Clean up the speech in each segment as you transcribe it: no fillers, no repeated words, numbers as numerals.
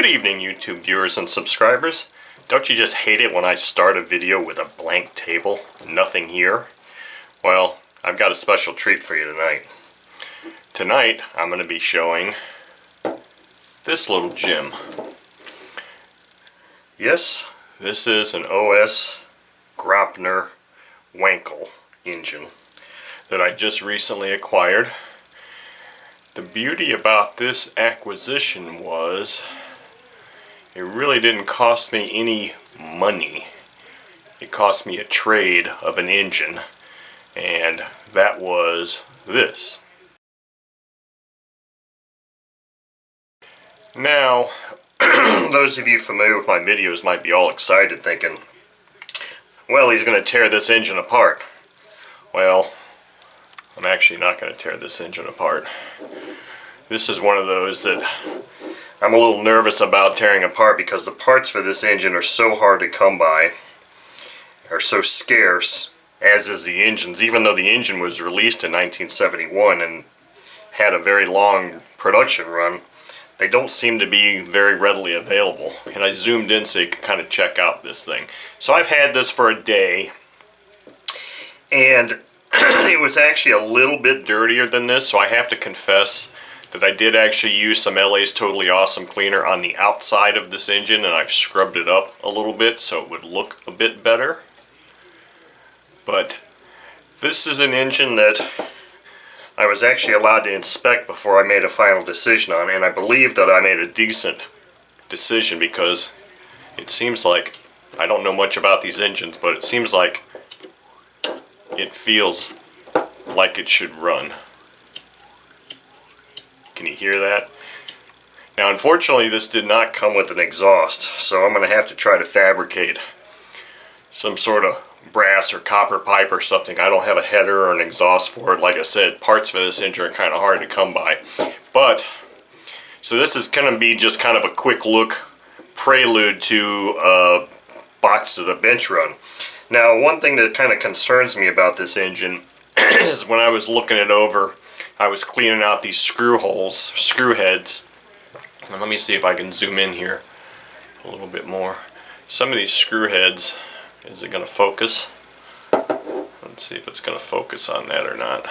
Good evening, YouTube viewers and subscribers. Don't you just hate it when I start a video with a blank table? Nothing here? Well, I've got a special treat for you tonight. Tonight, I'm going to be showing this little gem. Yes, this is an OS Grapner Wankel engine that I just recently acquired. The beauty about this acquisition was it really didn't cost me any money. It cost me a trade of an engine, and that was this. Now, those of you familiar with my videos might be all excited thinking, well, he's going to tear this engine apart. Well, I'm actually not going to tear this engine apart. This is one of those that I'm a little nervous about tearing apart because the parts for this engine are so hard to come by, are so scarce, as is the engines. Even though the engine was released in 1971 and had a very long production run, they don't seem to be very readily available. And I zoomed in so you can kind of check out this thing. So I've had this for a day, and it was actually a little bit dirtier than this, so I have to confess that I did actually use some LA's Totally Awesome cleaner on the outside of this engine, and I've scrubbed it up a little bit so it would look a bit better. But this is an engine that I was actually allowed to inspect before I made a final decision on, and I believe that I made a decent decision because it seems like, I don't know much about these engines, but it seems like it feels like it should run. Can you hear that? Now, unfortunately, this did not come with an exhaust, so I'm going to have to try to fabricate some sort of brass or copper pipe or something. I don't have a header or an exhaust for it. Like I said, parts for this engine are kind of hard to come by. But, so this is going to be just kind of a quick look prelude to a box to the bench run. Now, one thing that kind of concerns me about this engine is when I was looking it over, I was cleaning out these screw holes, screw heads. And let me see if I can zoom in here a little bit more. Some of these screw heads, is it going to focus? Let's see if it's going to focus on that or not.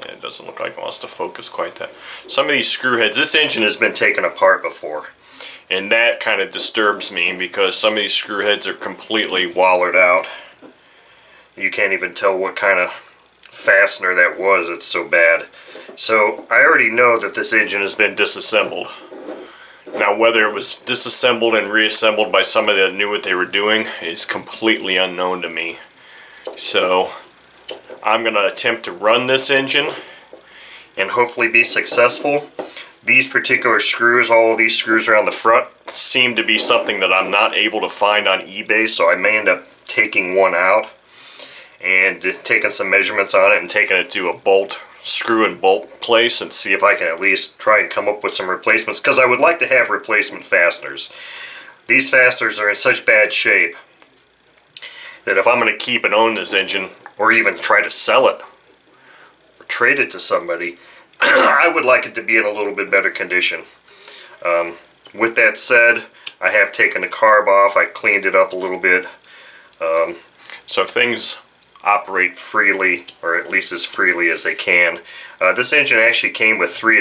It doesn't look like it wants to focus quite that. Some of these screw heads, this engine has been taken apart before. And that kind of disturbs me because some of these screw heads are completely wallered out. You can't even tell what kind of fastener that was, it's so bad. So I already know that this engine has been disassembled. Now, whether it was disassembled and reassembled by somebody that knew what they were doing is completely unknown to me. So I'm going to attempt to run this engine and hopefully be successful. These particular screws, all of these screws around the front, seem to be something that I'm not able to find on eBay, so I may end up taking one out and taking some measurements on it and taking it to a screw and bolt place and see if I can at least try and come up with some replacements, because I would like to have replacement fasteners. These fasteners are in such bad shape that if I'm going to keep and own this engine, or even try to sell it or trade it to somebody, I would like it to be in a little bit better condition. With that said, I have taken the carb off, I cleaned it up a little bit, so things operate freely, or at least as freely as they can. This engine actually came with three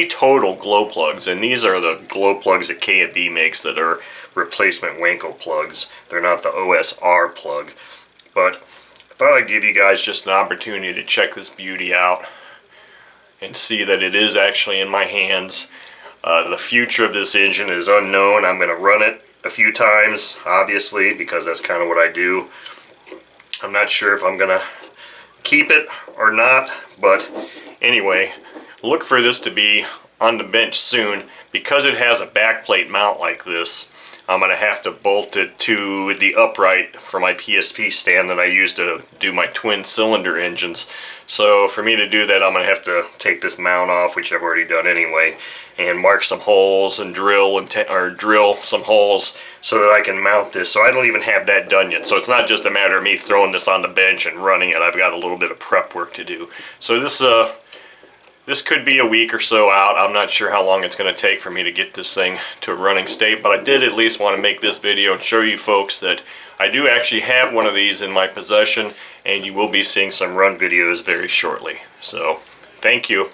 total glow plugs, and these are the glow plugs that K&B makes that are replacement Wankel plugs. They're not the OSR plug. But I thought I'd give you guys just an opportunity to check this beauty out and see that it is actually in my hands. The future of this engine is unknown. I'm going to run it a few times, obviously, because that's kind of what I do. I'm not sure if I'm going to keep it or not, but anyway, look for this to be on the bench soon. Because it has a backplate mount like this, I'm going to have to bolt it to the upright for my PSP stand that I use to do my twin cylinder engines. So for me to do that, I'm going to have to take this mount off, which I've already done anyway, and mark some holes and drill some holes so that I can mount this. So I don't even have that done yet. So it's not just a matter of me throwing this on the bench and running it. I've got a little bit of prep work to do. So this This could be a week or so out. I'm not sure how long it's going to take for me to get this thing to a running state, but I did at least want to make this video and show you folks that I do actually have one of these in my possession, and you will be seeing some run videos very shortly. So, thank you.